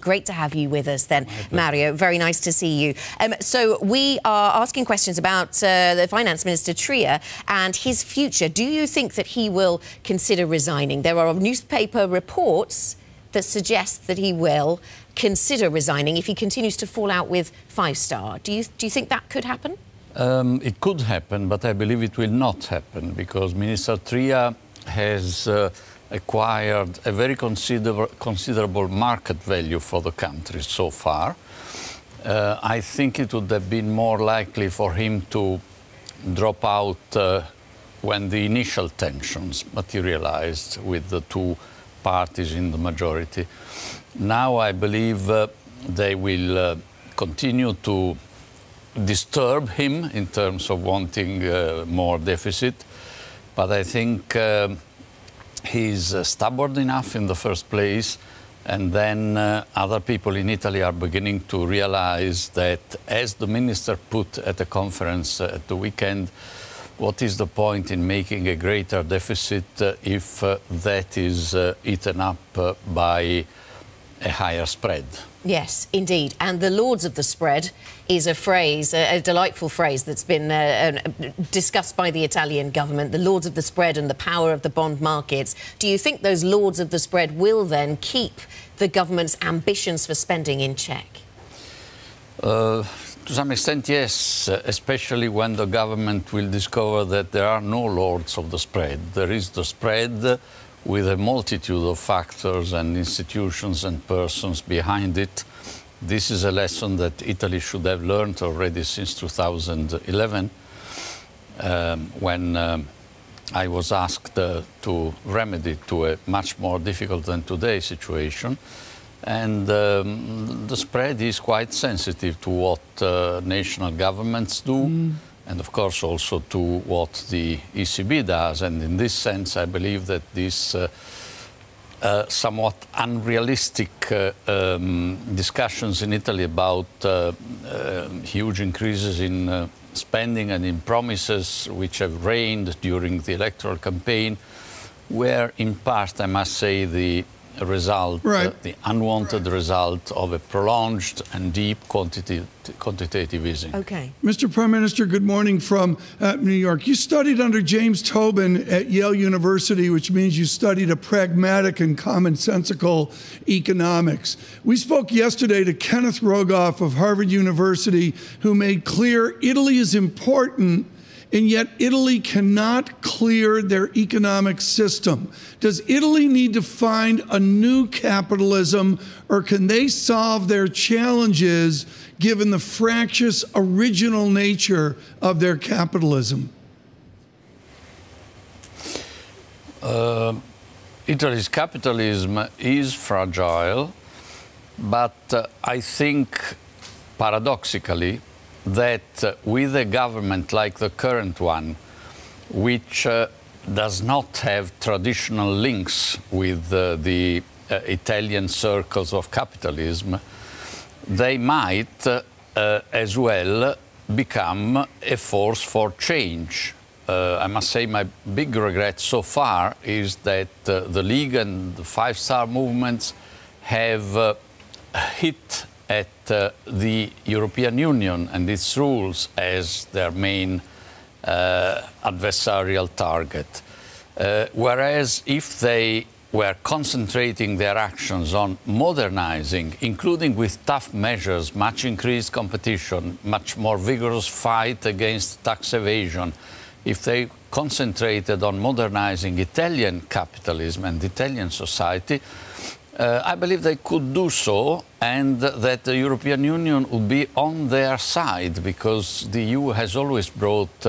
Great to have you with us then, Mario. Very nice to see you. So we are asking questions about the Finance Minister Tria and his future. Do you think that he will consider resigning? There are newspaper reports that suggest that he will consider resigning if he continues to fall out with Five Star. Do you think that could happen? It could happen, but I believe it will not happen because Minister Tria has acquired a very considerable market value for the country so far. I think it would have been more likely for him to drop out when the initial tensions materialized with the two parties in the majority. Now I believe they will continue to disturb him in terms of wanting more deficit, but I think he's stubborn enough in the first place, and then other people in Italy are beginning to realize that, as the minister put at a conference at the weekend, what is the point in making a greater deficit if that is eaten up by a higher spread? Yes, indeed. And the Lords of the Spread is a phrase, a delightful phrase that's been discussed by the Italian government, the Lords of the Spread and the power of the bond markets. Do you think those Lords of the Spread will then keep the government's ambitions for spending in check? To some extent, yes, especially when the government will discover that there are no Lords of the Spread. There is the spread with a multitude of factors and institutions and persons behind it. This is a lesson that Italy should have learned already since 2011, when I was asked to remedy to a much more difficult than today situation. And the spread is quite sensitive to what national governments do, and of course also to what the ECB does. And in this sense, I believe that this somewhat unrealistic discussions in Italy about huge increases in spending and in promises which have reigned during the electoral campaign were in part, I must say, the result, the unwanted result of a prolonged and deep quantitative easing. Okay. Mr. Prime Minister, good morning from New York. You studied under James Tobin at Yale University, which means you studied a pragmatic and commonsensical economics. We spoke yesterday to Kenneth Rogoff of Harvard University, who made clear Italy is important, and yet Italy cannot clear their economic system. Does Italy need to find a new capitalism, or can they solve their challenges given the fractious original nature of their capitalism? Italy's capitalism is fragile, but I think paradoxically that with a government like the current one, which does not have traditional links with the Italian circles of capitalism, they might as well become a force for change. I must say my big regret so far is that the League and the Five Star movements have hit at the European Union and its rules as their main adversarial target. Whereas if they were concentrating their actions on modernizing, including with tough measures, much increased competition, much more vigorous fight against tax evasion, if they concentrated on modernizing Italian capitalism and Italian society, I believe they could do so, and that the European Union would be on their side, because the EU has always brought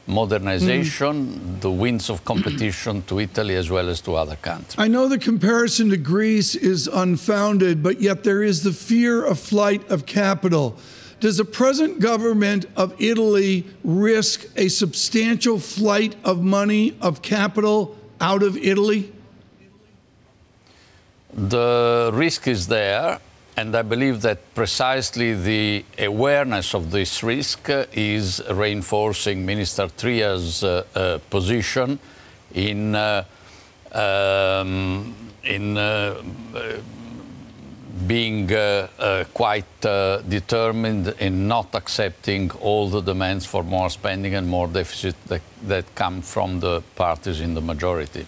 modernization, the winds of competition to Italy as well as to other countries. I know the comparison to Greece is unfounded, but yet there is the fear of flight of capital. Does the present government of Italy risk a substantial flight of money, of capital, out of Italy? The risk is there, and I believe that precisely the awareness of this risk is reinforcing Minister Tria's position in being quite determined in not accepting all the demands for more spending and more deficit that come from the parties in the majority.